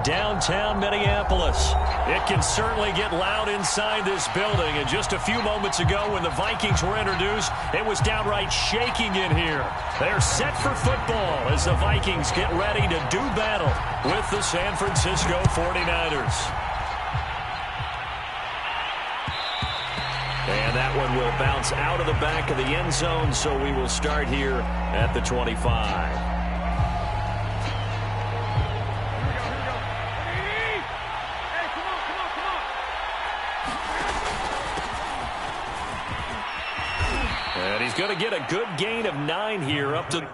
downtown Minneapolis. It can certainly get loud inside this building. And just a few moments ago when the Vikings were introduced, it was downright shaking in here. They're set for football as the Vikings get ready to do battle with the San Francisco 49ers. And that one will bounce out of the back of the end zone, so we will start here at the 25. And he's going to get a good gain of 9 here up to...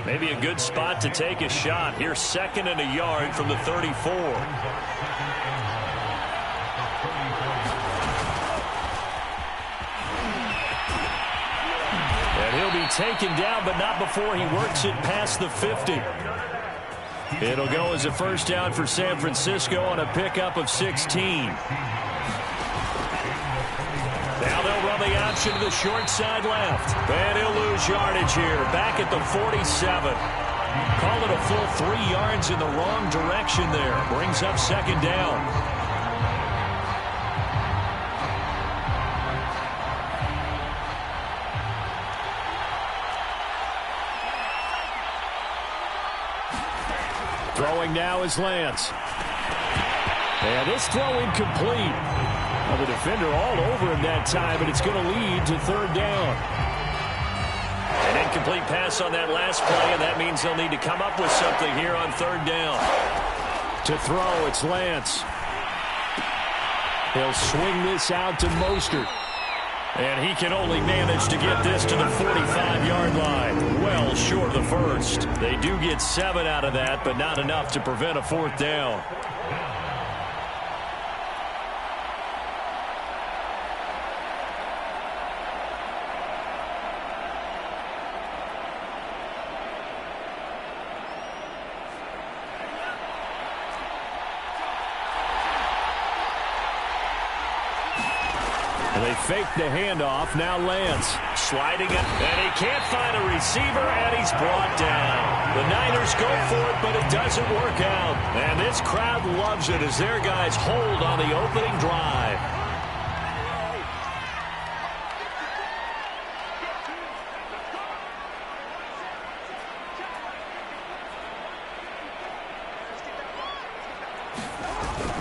Maybe a good spot to take a shot. Here's 2nd and a yard from the 34. And he'll be taken down, but not before he works it past the 50. It'll go as a first down for San Francisco on a pickup of 16. Now they'll run the option to the short side left. And he'll lose yardage here. Back at the 47. Call it a full 3 yards in the wrong direction there. Brings up 2nd down. Throwing now is Lance. And this throw incomplete. Well, the defender all over him that time, but it's going to lead to 3rd down. An incomplete pass on that last play, and that means they'll need to come up with something here on 3rd down. To throw, it's Lance. He'll swing this out to Mostert. And he can only manage to get this to the 45-yard line. Well short of the first. They do get 7 out of that, but not enough to prevent a 4th down. They fake the handoff. Now Lance sliding it, and he can't find a receiver, and he's brought down. The Niners go for it, but it doesn't work out. And this crowd loves it as their guys hold on the opening drive.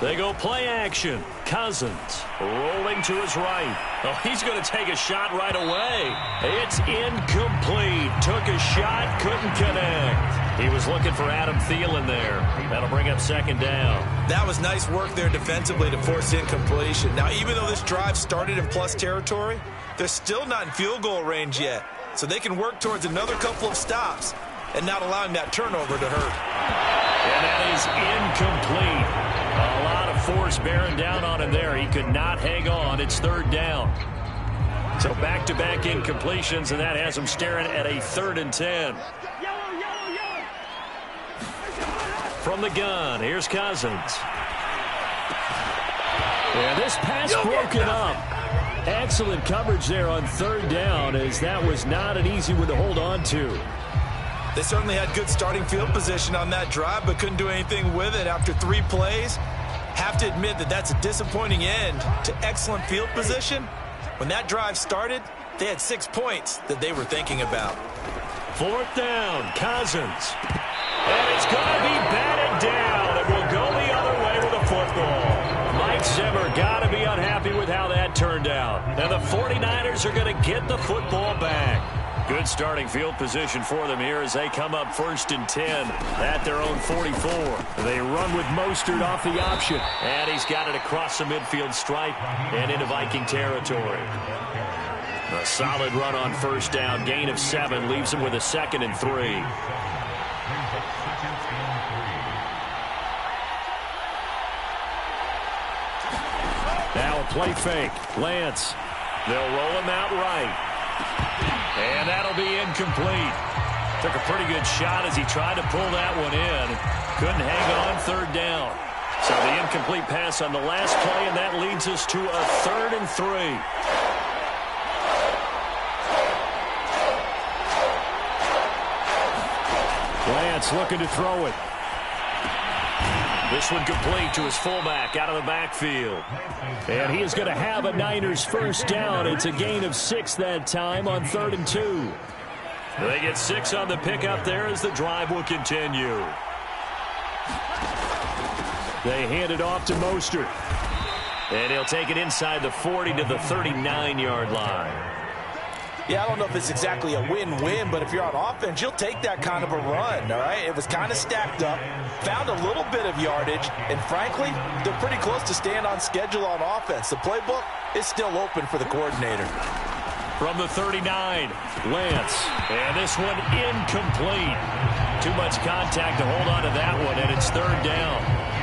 They go play action. Cousins rolling to his right. Oh, he's going to take a shot right away. It's incomplete. Took a shot, couldn't connect. He was looking for Adam Thielen there. That'll bring up 2nd down. That was nice work there defensively to force incompletion. Now, even though this drive started in plus territory, they're still not in field goal range yet. So they can work towards another couple of stops and not allowing that turnover to hurt. And that is incomplete. A lot of force bearing down on him there. He could not hang on. It's 3rd down. So back-to-back incompletions, and that has him staring at a 3rd and 10. From the gun, here's Cousins. And this pass broken up. Excellent coverage there on 3rd down, as that was not an easy one to hold on to. They certainly had good starting field position on that drive, but couldn't do anything with it after 3 plays. Have to admit that that's a disappointing end to excellent field position. When that drive started, they had 6 points that they were thinking about. 4th down, Cousins. And it's going to be batted down. It will go the other way with a football. Mike Zimmer got to be unhappy with how that turned out. And the 49ers are going to get the football back. Good starting field position for them here as they come up 1st and 10 at their own 44. They run with Mostert off the option. And he's got it across the midfield stripe and into Viking territory. A solid run on 1st down. Gain of 7 leaves him with a 2nd and 3. play fake. Lance. They'll roll him out right. And that'll be incomplete. Took a pretty good shot as he tried to pull that one in. Couldn't hang on, third down. So the incomplete pass on the last play, and that leads us to a 3rd and 3. Lance looking to throw it. This one complete to his fullback out of the backfield. And he is going to have a Niners first down. It's a gain of 6 that time on 3rd and 2. They get 6 on the pickup there as the drive will continue. They hand it off to Mostert. And he'll take it inside the 40 to the 39-yard line. Yeah, I don't know if it's exactly a win-win, but if you're on offense, you'll take that kind of a run, all right? It was kind of stacked up, found a little bit of yardage, and frankly, they're pretty close to staying on schedule on offense. The playbook is still open for the coordinator. From the 39, Lance. And this one incomplete. Too much contact to hold on to that one, and it's 3rd down.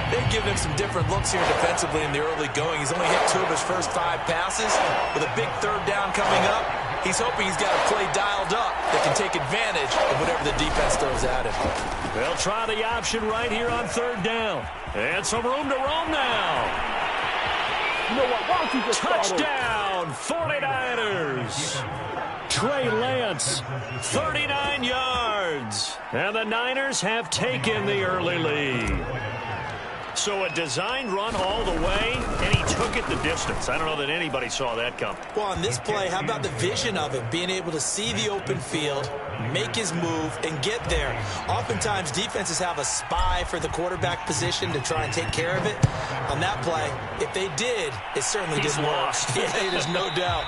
They've given him some different looks here defensively in the early going. He's only hit 2 of his first 5 passes. With a big 3rd down coming up, he's hoping he's got a play dialed up that can take advantage of whatever the defense throws at him. They'll try the option right here on 3rd down. And some room to roam now. You know what? Why don't you just touchdown, 49ers. Trey Lance, 39 yards. And the Niners have taken the early lead. So a designed run all the way, and he took it the distance. I don't know that anybody saw that come. Well, on this play, how about the vision of it? Being able to see the open field, make his move, and get there. Oftentimes, defenses have a spy for the quarterback position to try and take care of it. On that play, if they did, it certainly didn't work. Yeah, there's no doubt.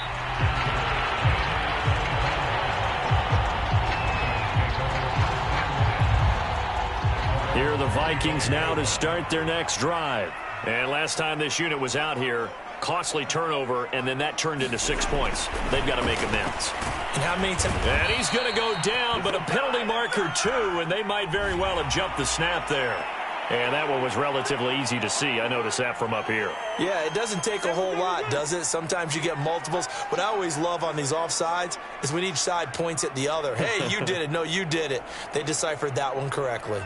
Here are the Vikings now to start their next drive. And last time this unit was out here, costly turnover, and then that turned into 6 points. They've got to make amends. And how many times? And he's going to go down, but a penalty marker too, and they might very well have jumped the snap there. And that one was relatively easy to see. I noticed that from up here. Yeah, it doesn't take a whole lot, does it? Sometimes you get multiples. What I always love on these offsides is when each side points at the other. Hey, you did it. No, you did it. They deciphered that one correctly.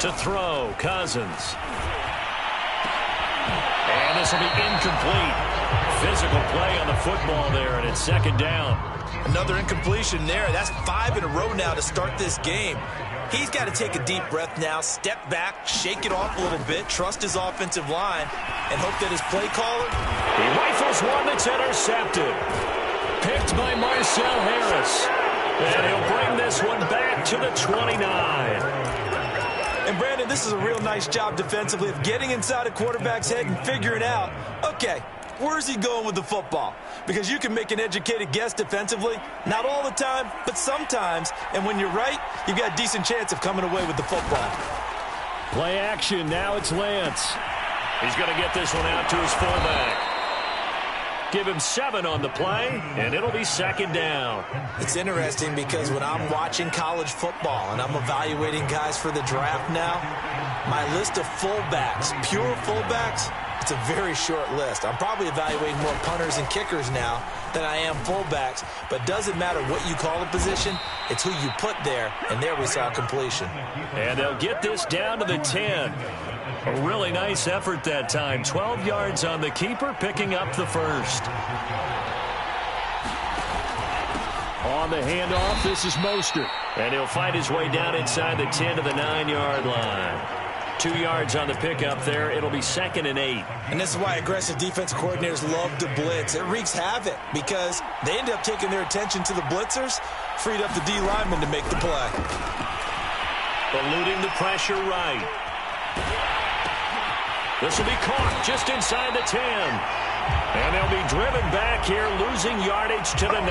To throw, Cousins. And this will be incomplete. Physical play on the football there, and it's 2nd down. Another incompletion there. That's 5 in a row now to start this game. He's got to take a deep breath now, step back, shake it off a little bit, trust his offensive line, and hope that his play caller... He rifles one that's intercepted. Picked by Marcel Harris. And he'll bring this one back to the 29. And, Brandon, this is a real nice job defensively of getting inside a quarterback's head and figuring out, okay, where's he going with the football? Because you can make an educated guess defensively, not all the time, but sometimes. And when you're right, you've got a decent chance of coming away with the football. Play action. Now it's Lance. He's going to get this one out to his fullback. Give him 7 on the play, and it'll be 2nd down. It's interesting because when I'm watching college football and I'm evaluating guys for the draft now, my list of fullbacks, pure fullbacks, it's a very short list. I'm probably evaluating more punters and kickers now than I am fullbacks, but doesn't matter what you call a position, it's who you put there, and there we saw completion. And they'll get this down to the 10. A really nice effort that time. 12 yards on the keeper, picking up the first. On the handoff, this is Mostert. And he'll fight his way down inside the 10 to the 9-yard line. 2 yards on the pickup there. It'll be 2nd and 8. And this is why aggressive defense coordinators love to blitz. It wreaks havoc because they end up taking their attention to the blitzers, freed up the D lineman to make the play. Eluding the pressure right. This will be caught just inside the 10. And they'll be driven back here, losing yardage to the 9.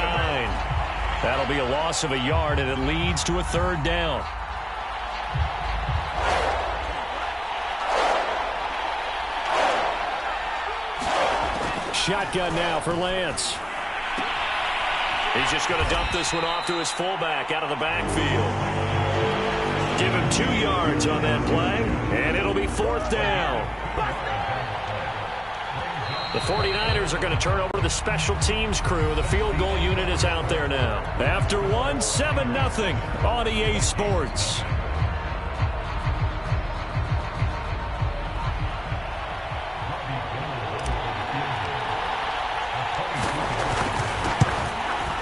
That'll be a loss of a yard, and it leads to a 3rd down. Shotgun now for Lance. He's just going to dump this one off to his fullback out of the backfield. Give him 2 yards on that play, and it'll be 4th down. The 49ers are going to turn over to the special teams crew. The field goal unit is out there now. After 7-0 on EA Sports.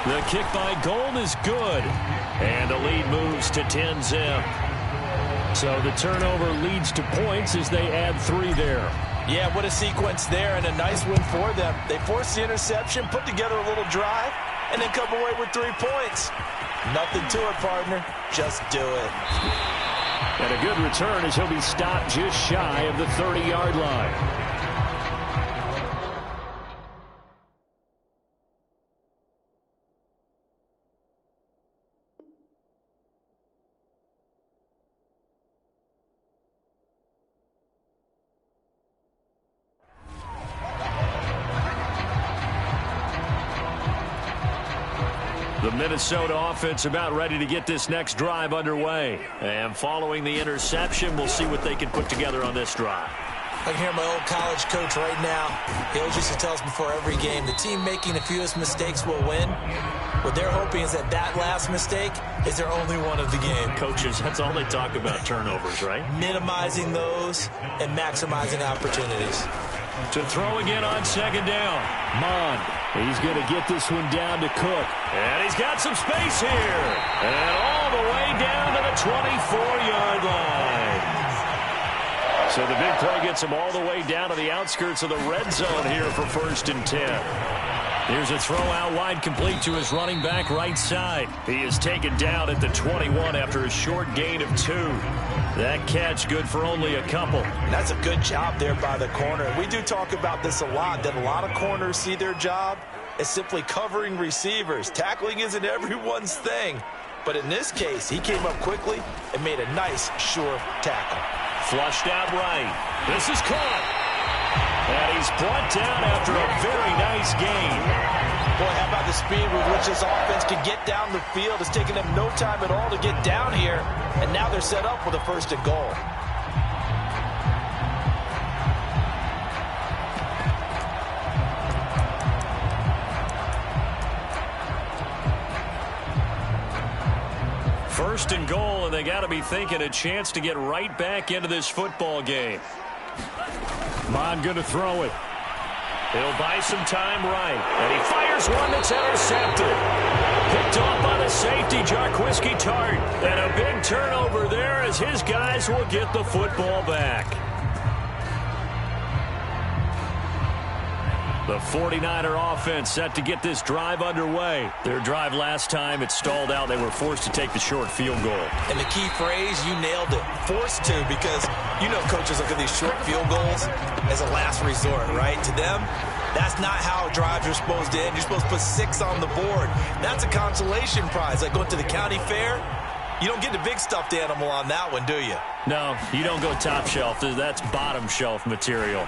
The kick by Gold is good. And the lead moves to 10-zip. So the turnover leads to points as they add 3 there. Yeah, what a sequence there, and a nice win for them. They forced the interception, put together a little drive, and then come away with 3 points. Nothing to it, partner. Just do it. And a good return as he'll be stopped just shy of the 30-yard line. The Minnesota offense about ready to get this next drive underway. And following the interception, we'll see what they can put together on this drive. I can hear my old college coach right now. He always used to tell us before every game, the team making the fewest mistakes will win. What they're hoping is that last mistake is their only one of the game. Coaches, that's all they talk about, turnovers, right? Minimizing those and maximizing opportunities. To throw again on 2nd down. Mond. He's going to get this one down to Cook. And he's got some space here. And all the way down to the 24-yard line. So the big play gets him all the way down to the outskirts of the red zone here for 1st and 10. Here's a throw out wide complete to his running back right side. He is taken down at the 21 after a short gain of 2. That catch good for only a couple. That's a good job there by the corner. We do talk about this a lot, that a lot of corners see their job as simply covering receivers. Tackling isn't everyone's thing. But in this case, he came up quickly and made a nice, sure tackle. Flushed out right. This is caught. And he's brought down after a very nice gain. Boy, how about the speed with which this offense can get down the field? It's taken them no time at all to get down here. And now they're set up with a 1st and goal. First and goal, and they got to be thinking a chance to get right back into this football game. Mond going to throw it. He'll buy some time right. And he fires one that's intercepted. Picked off by the safety, Jarquiski Tart. And a big turnover there as his guys will get the football back. The 49er offense set to get this drive underway. Their drive last time, it stalled out. They were forced to take the short field goal. And the key phrase, you nailed it. Forced to, because you know coaches look at these short field goals as a last resort, right? To them, that's not how drives are supposed to end. You're supposed to put 6 on the board. That's a consolation prize. Like going to the county fair, you don't get the big stuffed animal on that one, do you? No, you don't go top shelf. That's bottom shelf material.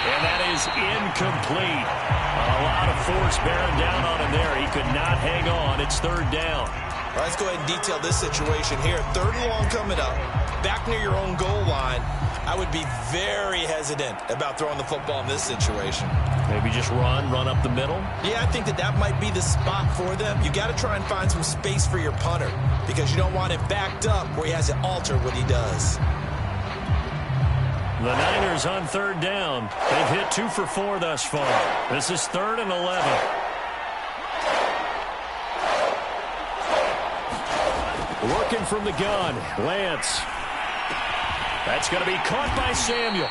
And that is incomplete. A lot of force bearing down on him there. He could not hang on. It's 3rd down. All right, let's go ahead and detail this situation here. 3rd and long coming up. Back near your own goal line. I would be very hesitant about throwing the football in this situation. Maybe just run up the middle? Yeah, I think that might be the spot for them. You got to try and find some space for your punter because you don't want him backed up where he has to alter what he does. The Niners on 3rd down. They've hit 2 for 4 thus far. This is 3rd and 11. Working from the gun, Lance. That's going to be caught by Samuel.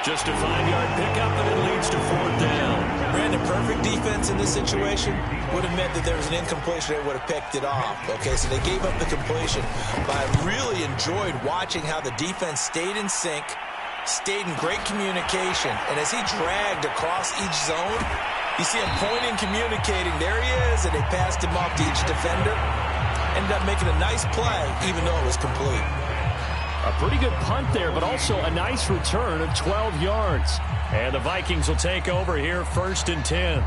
Just a 5-yard pickup, and it leads to 4th down. Brandon, perfect defense in this situation would have meant that there was an incompletion. They would have picked it off. Okay, so they gave up the completion. But I really enjoyed watching how the defense stayed in sync, stayed in great communication, and as he dragged across each zone, you see him pointing, communicating. There he is, and they passed him off to each defender. Ended up making a nice play, even though it was complete. A pretty good punt there, but also a nice return of 12 yards. And the Vikings will take over here, 1st and 10.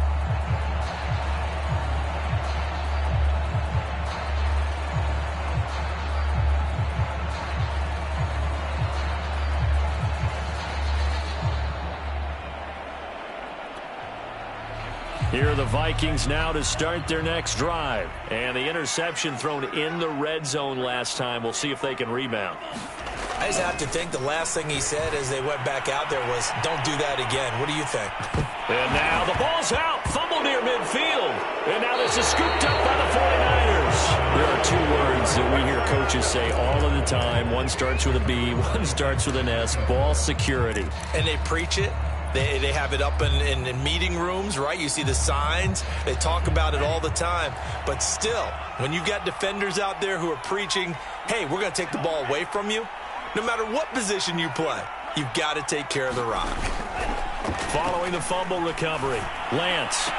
Here are the Vikings now to start their next drive. And the interception thrown in the red zone last time. We'll see if they can rebound. I just have to think the last thing he said as they went back out there was, don't do that again. What do you think? And now the ball's out. Fumble near midfield. And now this is scooped up by the 49ers. There are two words that we hear coaches say all of the time. One starts with a B, one starts with an S. Ball security. And they preach it. They have it up in meeting rooms, right? You see the signs. They talk about it all the time. But still, when you've got defenders out there who are preaching, hey, we're going to take the ball away from you, no matter what position you play, you've got to take care of the rock. Following the fumble recovery, Lance.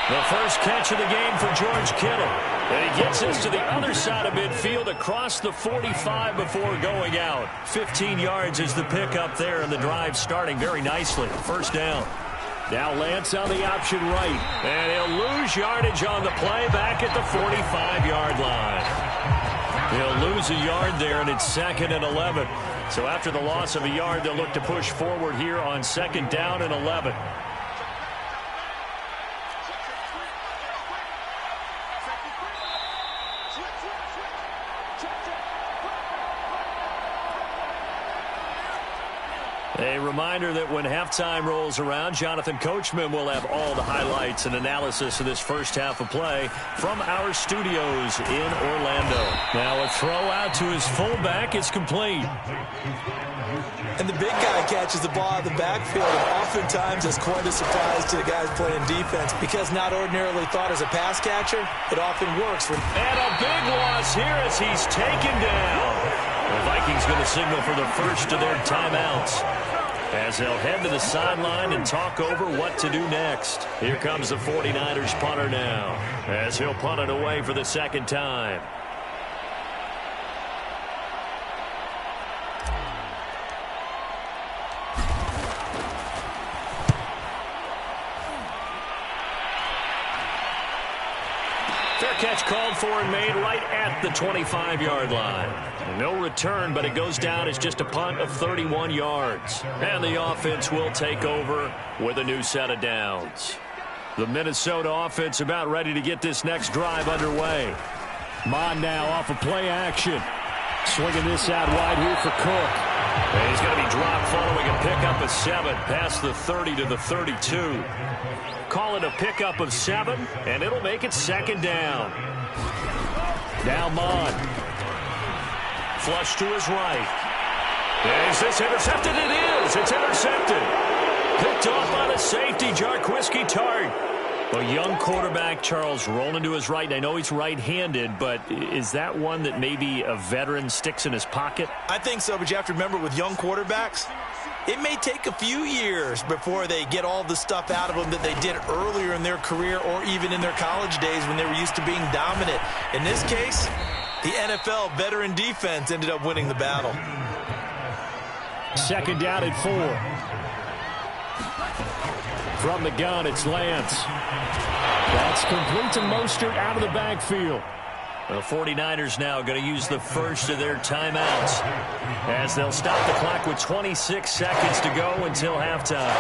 The first catch of the game for George Kittle. And he gets us to the other side of midfield across the 45 before going out. 15 yards is the pickup there, and the drive starting very nicely. First down. Now Lance on the option right. And he'll lose yardage on the play back at the 45-yard line. He'll lose a yard there, and it's 2nd and 11. So after the loss of a yard, they'll look to push forward here on 2nd down and 11. A reminder that when halftime rolls around, Jonathan Coachman will have all the highlights and analysis of this first half of play from our studios in Orlando. Now a throw out to his fullback is complete. And the big guy catches the ball out of the backfield, and oftentimes it's quite a surprise to the guys playing defense because not ordinarily thought as a pass catcher, it often works. And a big loss here as he's taken down. The Vikings going to signal for the first of their timeouts as they'll head to the sideline and talk over what to do next. Here comes the 49ers punter now as he'll punt it away for the second time. Fair catch called for and made right at the 25-yard line. No return, but it goes down as just a punt of 31 yards. And the offense will take over with a new set of downs. The Minnesota offense about ready to get this next drive underway. Mon now off of play action. Swinging this out wide here for Cook. And he's going to be dropped following a pickup of 7 past the 30 to the 32. Call it a pickup of 7, and it'll make it 2nd down. Now Mon. Flush to his right. Is this intercepted? It is. It's intercepted. Picked off by the safety, Jarquiski Tart. A young quarterback, Charles, rolling to his right. And I know he's right-handed, but is that one that maybe a veteran sticks in his pocket? I think so, but you have to remember with young quarterbacks, it may take a few years before they get all the stuff out of them that they did earlier in their career or even in their college days when they were used to being dominant. In this case, the NFL veteran defense ended up winning the battle. 2nd down and 4. From the gun, it's Lance. That's complete to Mostert out of the backfield. The 49ers now going to use the first of their timeouts as they'll stop the clock with 26 seconds to go until halftime.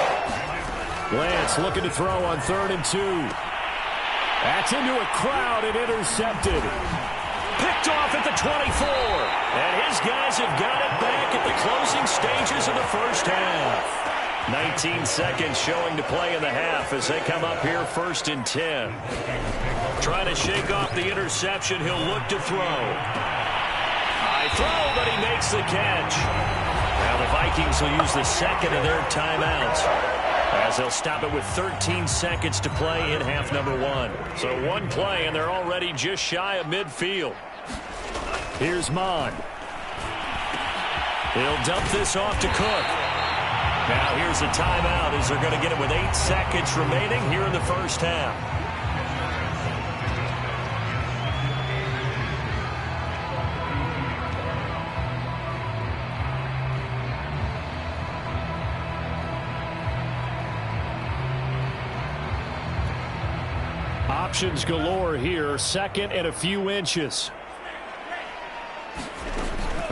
Lance looking to throw on 3rd and 2. That's into a crowd and intercepted. Picked off at the 24. And his guys have got it back at the closing stages of the first half. 19 seconds showing to play in the half as they come up here 1st and 10. Trying to shake off the interception. He'll look to throw. High throw, but he makes the catch. Now the Vikings will use the second of their timeouts as they'll stop it with 13 seconds to play in half number 1. So one play, and they're already just shy of midfield. Here's Mon. He'll dump this off to Cook. Now here's a timeout as they're going to get it with 8 seconds remaining here in the first half. Options galore here. 2nd and a few inches.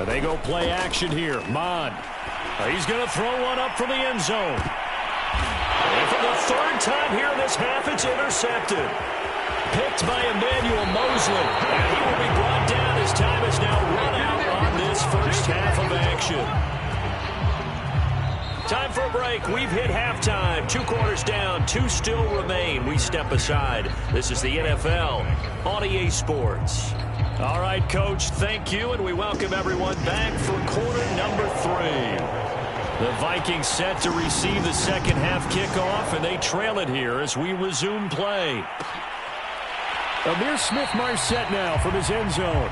They go play action here. Mon. He's going to throw one up from the end zone. And from the third time here in this half, it's intercepted. Picked by Emmanuel Mosley. And he will be brought down. His time is now run out on this first half of action. Time for a break. We've hit halftime. 2 quarters down. 2 still remain. We step aside. This is the NFL on EA Sports. All right, Coach, thank you, and we welcome everyone back for quarter number 3. The Vikings set to receive the second half kickoff, and they trail it here as we resume play. Amir Smith-Marset now from his end zone.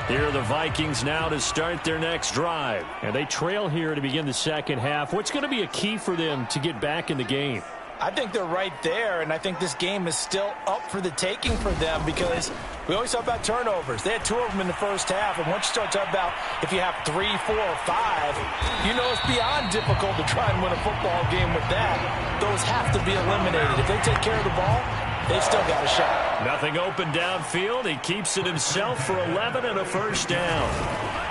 Here are the Vikings now to start their next drive. And they trail here to begin the second half. What's going to be a key for them to get back in the game? I think they're right there, and I think this game is still up for the taking for them because we always talk about turnovers. They had 2 of them in the first half, and once you start talking about if you have 3, 4, or 5, you know it's beyond difficult to try and win a football game with that. Those have to be eliminated. If they take care of the ball, they've still got a shot. Nothing open downfield. He keeps it himself for 11 and a first down.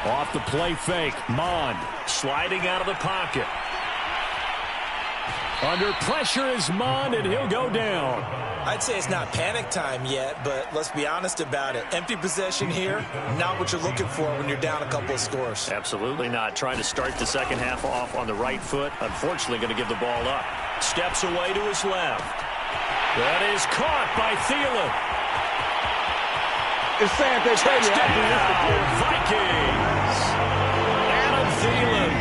Off the play fake, Mond sliding out of the pocket. Under pressure is Mond, and he'll go down. I'd say it's not panic time yet, but let's be honest about it. Empty possession here, not what you're looking for when you're down a couple of scores. Absolutely not. Trying to start the second half off on the right foot. Unfortunately, going to give the ball up. Steps away to his left. That is caught by Thielen. It's saying they Vikings. Adam Thielen,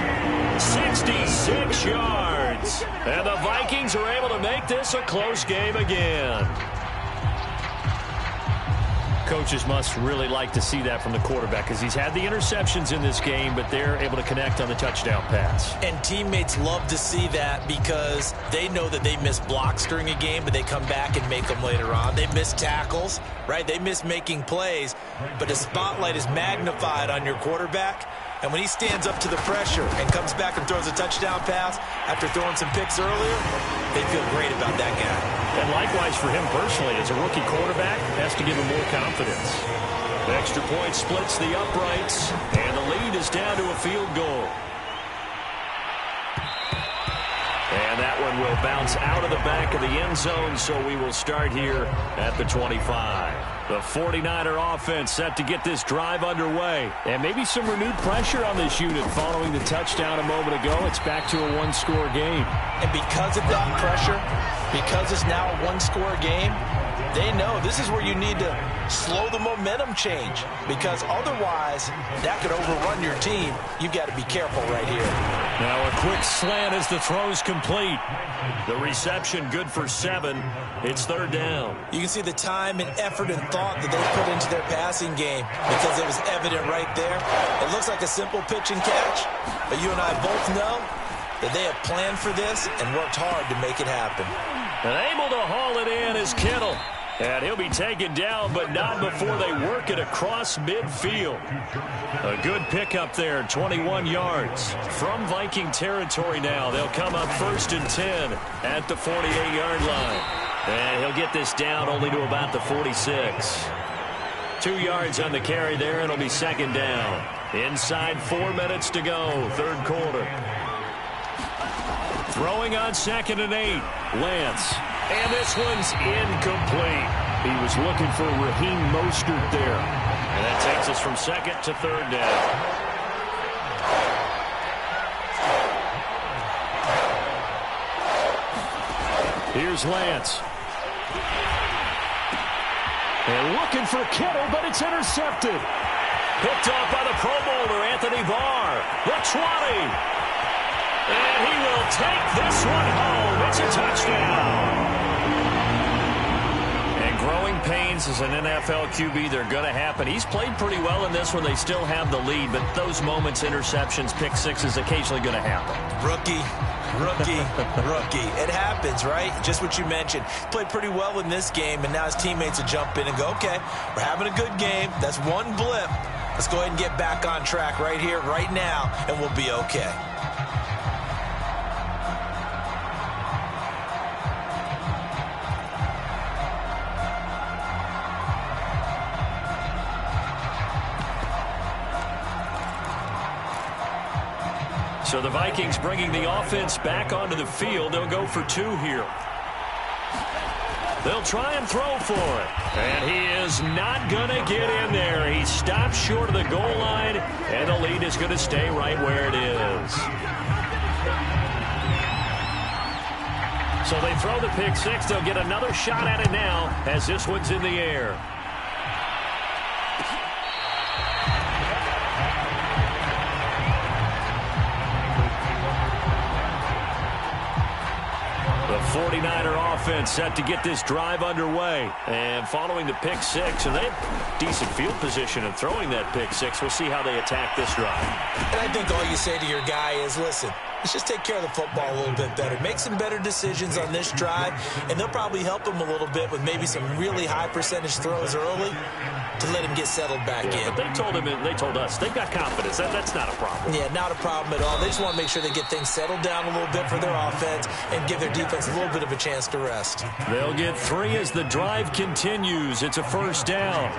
66 yards. And the Vikings are able to make this a close game again. Coaches must really like to see that from the quarterback because he's had the interceptions in this game, but they're able to connect on the touchdown pass. And teammates love to see that because they know that they miss blocks during a game, but they come back and make them later on. They miss tackles, right? They miss making plays, but the spotlight is magnified on your quarterback. And when he stands up to the pressure and comes back and throws a touchdown pass after throwing some picks earlier, they feel great about that guy. And likewise for him personally, as a rookie quarterback, has to give him more confidence. The extra point splits the uprights, and the lead is down to a field goal. And that one will bounce out of the back of the end zone, so we will start here at the 25. The 49er offense set to get this drive underway. And maybe some renewed pressure on this unit following the touchdown a moment ago. It's back to a one-score game. And because of that pressure, because it's now a one-score game, they know this is where you need to slow the momentum change because otherwise that could overrun your team. You've got to be careful right here. Now a quick slant as the throw's complete. The reception good for 7. It's third down. You can see the time and effort and thought that they put into their passing game because it was evident right there. It looks like a simple pitch and catch, but you and I both know that they have planned for this and worked hard to make it happen. And able to haul it in is Kittle. And he'll be taken down, but not before they work it across midfield. A good pickup there, 21 yards. From Viking territory now, they'll come up 1st and 10 at the 48-yard line. And he'll get this down only to about the 46. 2 yards on the carry there, and it'll be second down. Inside 4 minutes to go, third quarter. Throwing on 2nd and 8, Lance. And this one's incomplete. He was looking for Raheem Mostert there. And that takes us from 2nd to 3rd down. Here's Lance. And looking for Kittle, but it's intercepted. Picked off by the Pro Bowler, Anthony Barr. The 20. And he will take this one home. It's a touchdown. And growing pains as an NFL QB, they're going to happen. He's played pretty well in this one. They still have the lead, but those moments, interceptions, pick sixes, occasionally going to happen. Rookie, Rookie. It happens, right? Just what you mentioned. Played pretty well in this game, and now his teammates will jump in and go, okay, we're having a good game. That's one blip. Let's go ahead and get back on track right here, right now, and we'll be okay. So the Vikings bringing the offense back onto the field. They'll go for 2 here. They'll try and throw for it. And he is not going to get in there. He stops short of the goal line, and the lead is going to stay right where it is. So they throw the pick six. They'll get another shot at it now as this one's in the air. The 49er offense set to get this drive underway. And following the pick six, and they have decent field position in throwing that pick six. We'll see how they attack this drive. And I think all you say to your guy is, listen, let's just take care of the football a little bit better. Make some better decisions on this drive, and they'll probably help him a little bit with maybe some really high percentage throws early to let him get settled back in. But they told us they've got confidence. That's not a problem. Yeah, not a problem at all. They just want to make sure they get things settled down a little bit for their offense and give their defense a little bit of a chance to rest. They'll get 3 as the drive continues. It's a first down.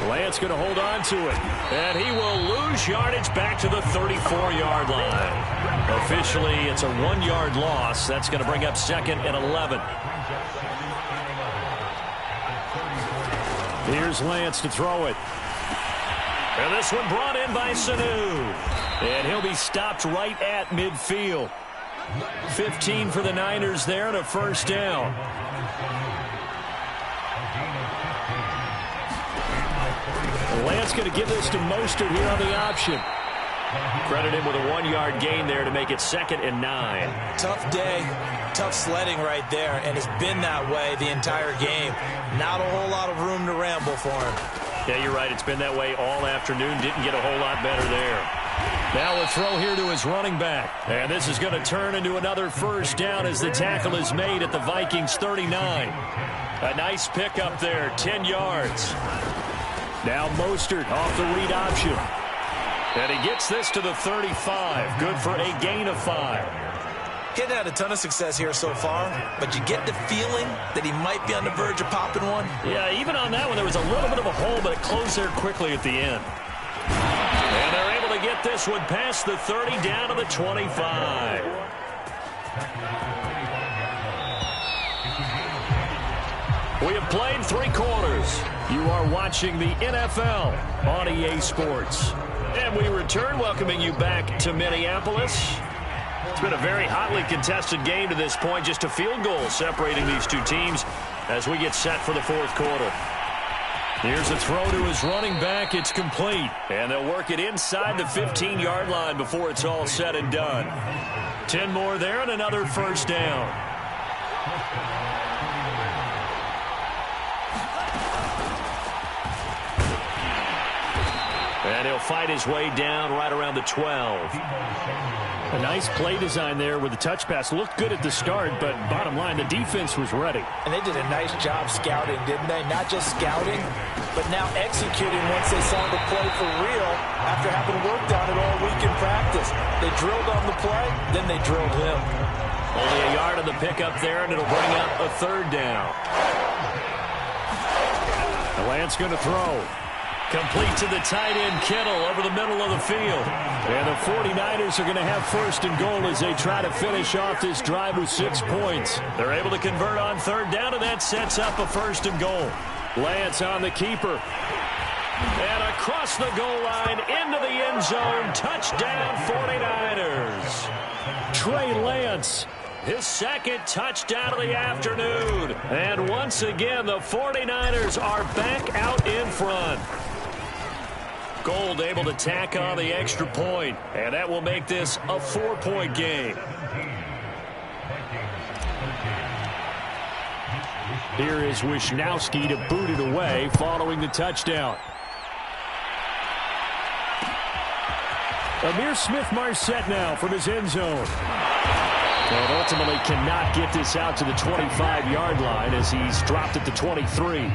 Lance going to hold on to it. And he will lose yardage back to the 34-yard line. Officially, it's a 1-yard loss. That's going to bring up 2nd and 11. Here's Lance to throw it. And this one brought in by Sanu. And he'll be stopped right at midfield. 15 for the Niners there and a first down. Lance going to give this to Mostert here on the option. Credit him with a 1-yard gain there to make it 2nd and 9. Tough day, tough sledding right there, and it's been that way the entire game. Not a whole lot of room to ramble for him. Yeah, you're right. It's been that way all afternoon. Didn't get a whole lot better there. Now a throw here to his running back. And this is going to turn into another first down as the tackle is made at the Vikings 39. A nice pickup there, 10 yards. Now Mostert off the read option. And he gets this to the 35. Good for a gain of 5. Getting had a ton of success here so far, but you get the feeling that he might be on the verge of popping one. Yeah, even on that one, there was a little bit of a hole, but it closed there quickly at the end. And they're able to get this one past the 30 down to the 25. We have played 3 quarters. You are watching the NFL on EA Sports. And we return, welcoming you back to Minneapolis. It's been a very hotly contested game to this point. Just a field goal separating these two teams as we get set for the 4th quarter. Here's a throw to his running back. It's complete. And they'll work it inside the 15-yard line before it's all said and done. 10 more there and another first down. And he'll fight his way down right around the 12. A nice play design there with the touch pass. Looked good at the start, but bottom line, the defense was ready. And they did a nice job scouting, didn't they? Not just scouting, but now executing once they saw the play for real after having worked on it all week in practice. They drilled on the play, then they drilled him. Only a yard of the pickup there, and it'll bring up a 3rd down. Lance going to throw. Complete to the tight end, Kittle, over the middle of the field. And the 49ers are going to have 1st and goal as they try to finish off this drive with 6 points. They're able to convert on 3rd down, and that sets up a 1st and goal. Lance on the keeper. And across the goal line, into the end zone. Touchdown, 49ers. Trey Lance, his 2nd touchdown of the afternoon. And once again, the 49ers are back out in front. Gold able to tack on the extra point, and that will make this a 4-point game. Here is Wisnowski to boot it away following the touchdown. Amir Smith-Marset now from his end zone. And ultimately cannot get this out to the 25-yard line as he's dropped at the 23.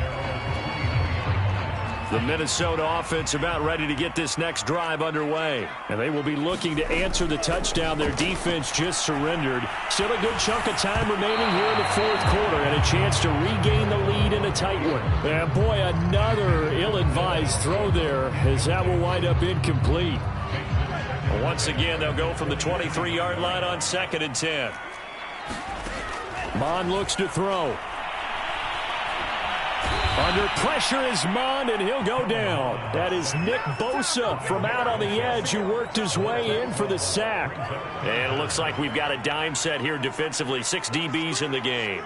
The Minnesota offense about ready to get this next drive underway. And they will be looking to answer the touchdown their defense just surrendered. Still a good chunk of time remaining here in the fourth quarter and a chance to regain the lead in a tight one. And boy, another ill-advised throw there as that will wind up incomplete. Once again, they'll go from the 23-yard line on 2nd and 10. Mond looks to throw. Under pressure is Mond, and he'll go down. That is Nick Bosa from out on the edge who worked his way in for the sack. And it looks like we've got a dime set here defensively. 6 DBs in the game.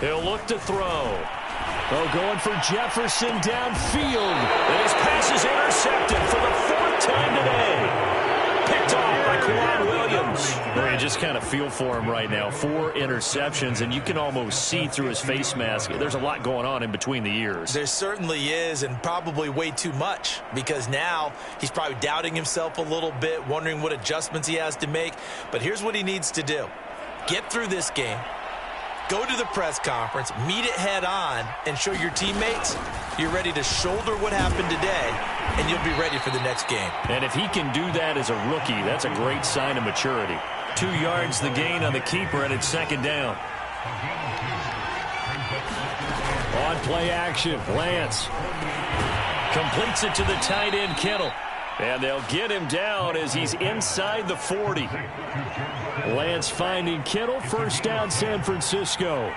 He'll look to throw. Oh, going for Jefferson downfield. And his pass is intercepted for the 4th time today. Picked off by Kwan Williams. Well, you just kind of feel for him right now. 4 interceptions, and you can almost see through his face mask. There's a lot going on in between the ears. There certainly is, and probably way too much, because now he's probably doubting himself a little bit, wondering what adjustments he has to make. But here's what he needs to do. Get through this game. Go to the press conference, meet it head on, and show your teammates you're ready to shoulder what happened today, and you'll be ready for the next game. And if he can do that as a rookie, that's a great sign of maturity. 2 yards the gain on the keeper, and it's 2nd down. On play action, Lance completes it to the tight end, Kittle. And they'll get him down as he's inside the 40. Lance finding Kittle. 1st down, San Francisco.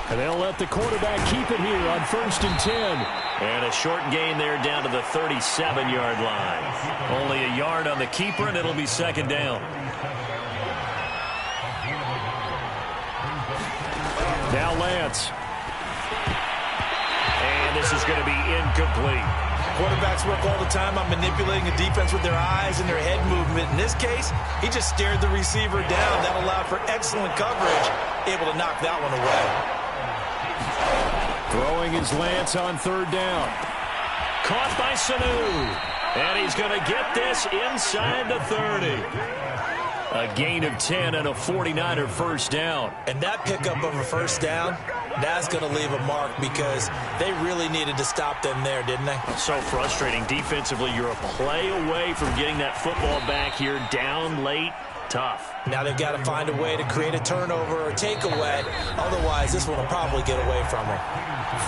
And they'll let the quarterback keep it here on 1st and 10. And a short gain there down to the 37-yard line. Only a yard on the keeper, and it'll be 2nd down. Now Lance. And this is going to be incomplete. Quarterbacks work all the time on manipulating a defense with their eyes and their head movement. In this case, he just stared the receiver down. That allowed for excellent coverage, able to knock that one away. Throwing his Lance on 3rd down. Caught by Sanu. And he's going to get this inside the 30. A gain of 10 and a 49er 1st down. And that pickup of a 1st down, that's going to leave a mark because they really needed to stop them there, didn't they? So frustrating. Defensively, you're a play away from getting that football back here down late. Tough. Now they've got to find a way to create a turnover or takeaway. Otherwise, this one will probably get away from them.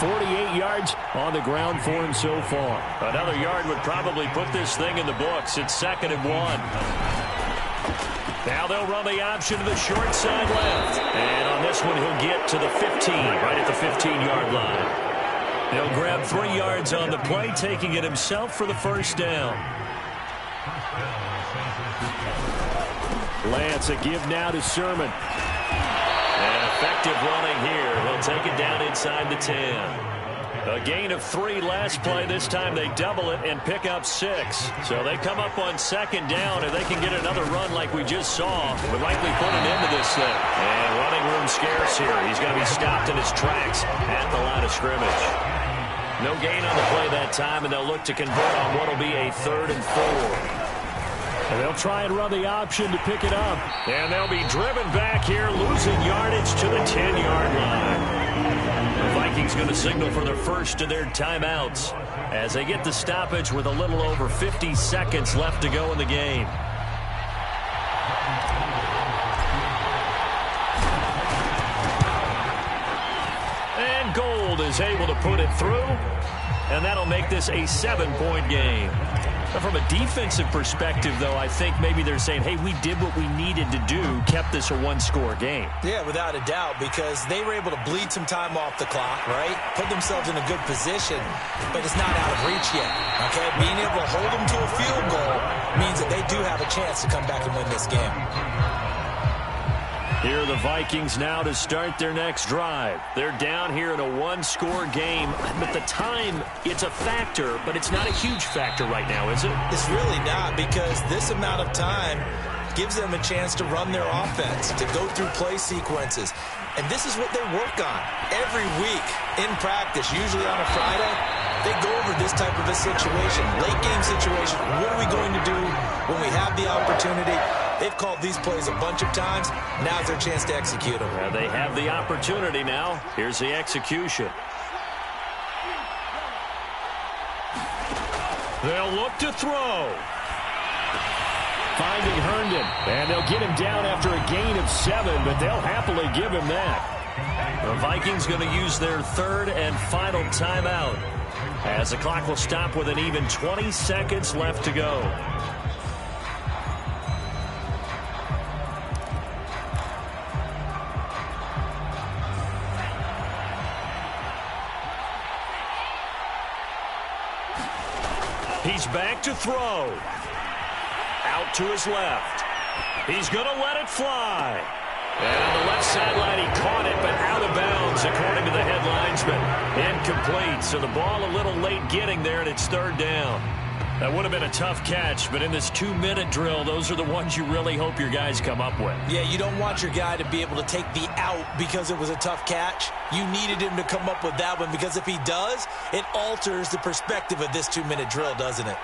48 yards on the ground for him so far. Another yard would probably put this thing in the books. It's 2nd and 1. Now they'll run the option to the short side left. And on this one, he'll get to the 15, right at the 15-yard line. He'll grab 3 yards on the play, taking it himself for the 1st down. Lance, a give now to Sermon. And effective running here. He'll take it down inside the 10. A gain of 3 last play. This time they double it and pick up 6. So they come up on 2nd down. If they can get another run like we just saw, would likely put an end to this thing. And running room scarce here. He's going to be stopped in his tracks at the line of scrimmage. No gain on the play that time, and they'll look to convert on what will be a 3rd and 4. And they'll try and run the option to pick it up. And they'll be driven back here, losing yardage to the 10-yard line. The Vikings going to signal for their first of their timeouts as they get the stoppage with a little over 50 seconds left to go in the game. And Gold is able to put it through, and that'll make this a 7-point game. But from a defensive perspective, though, I think maybe they're saying, hey, we did what we needed to do, kept this a 1-score game. Yeah, without a doubt, because they were able to bleed some time off the clock, right? Put themselves in a good position, but it's not out of reach yet, okay? Being able to hold them to a field goal means that they do have a chance to come back and win this game. Here are the Vikings now to start their next drive. They're down here in a 1-score game. But the time, it's a factor, but it's not a huge factor right now, is it? It's really not, because this amount of time gives them a chance to run their offense, to go through play sequences. And this is what they work on every week in practice, usually on a Friday. They go over this type of a situation, late game situation. What are we going to do when we have the opportunity? They've called these plays a bunch of times. Now's their chance to execute them. Yeah, they have the opportunity now. Here's the execution. They'll look to throw. Finding Herndon. And they'll get him down after a gain of 7, but they'll happily give him that. The Vikings going to use their third and final timeout, as the clock will stop with an even 20 seconds left to go. He's back to throw. Out to his left. He's going to let it fly. And on the left sideline, he caught it, but out of bounds, according to the head linesman. Incomplete, so the ball a little late getting there, and it's third down. That would have been a tough catch, but in this 2-minute drill, those are the ones you really hope your guys come up with. Yeah, you don't want your guy to be able to take the out because it was a tough catch. You needed him to come up with that one, because if he does, it alters the perspective of this 2-minute drill, doesn't it?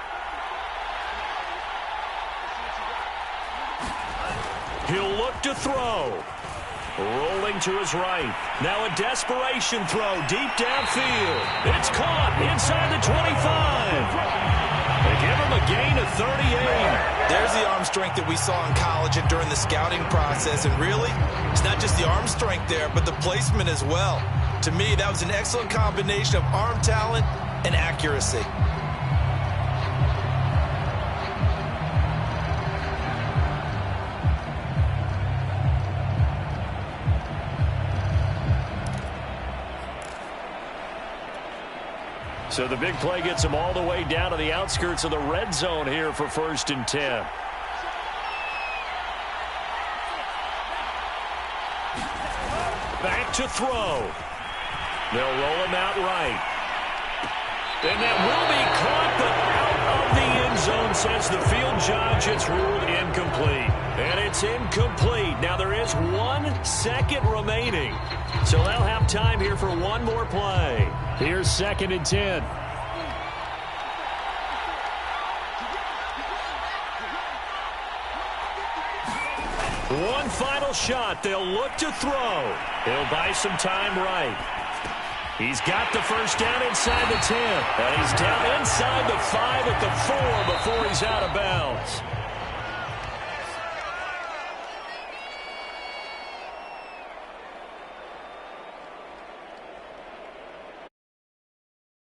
He'll look to throw. Rolling to his right. Now a desperation throw deep downfield. It's caught inside the 25. They give him a gain of 38. There's the arm strength that we saw in college and during the scouting process. And really, it's not just the arm strength there, but the placement as well. To me, that was an excellent combination of arm talent and accuracy. So the big play gets him all the way down to the outskirts of the red zone here for 1st and 10. Back to throw. They'll roll him out right. And that will be caught, but out of the end zone, says the field judge. It's ruled incomplete. And it's incomplete. Now there is 1 second remaining. So they'll have time here for one more play. Here's 2nd and 10. One final shot. They'll look to throw. He'll buy some time right. He's got the first down inside the 10. And he's down inside the 5 at the 4 before he's out of bounds.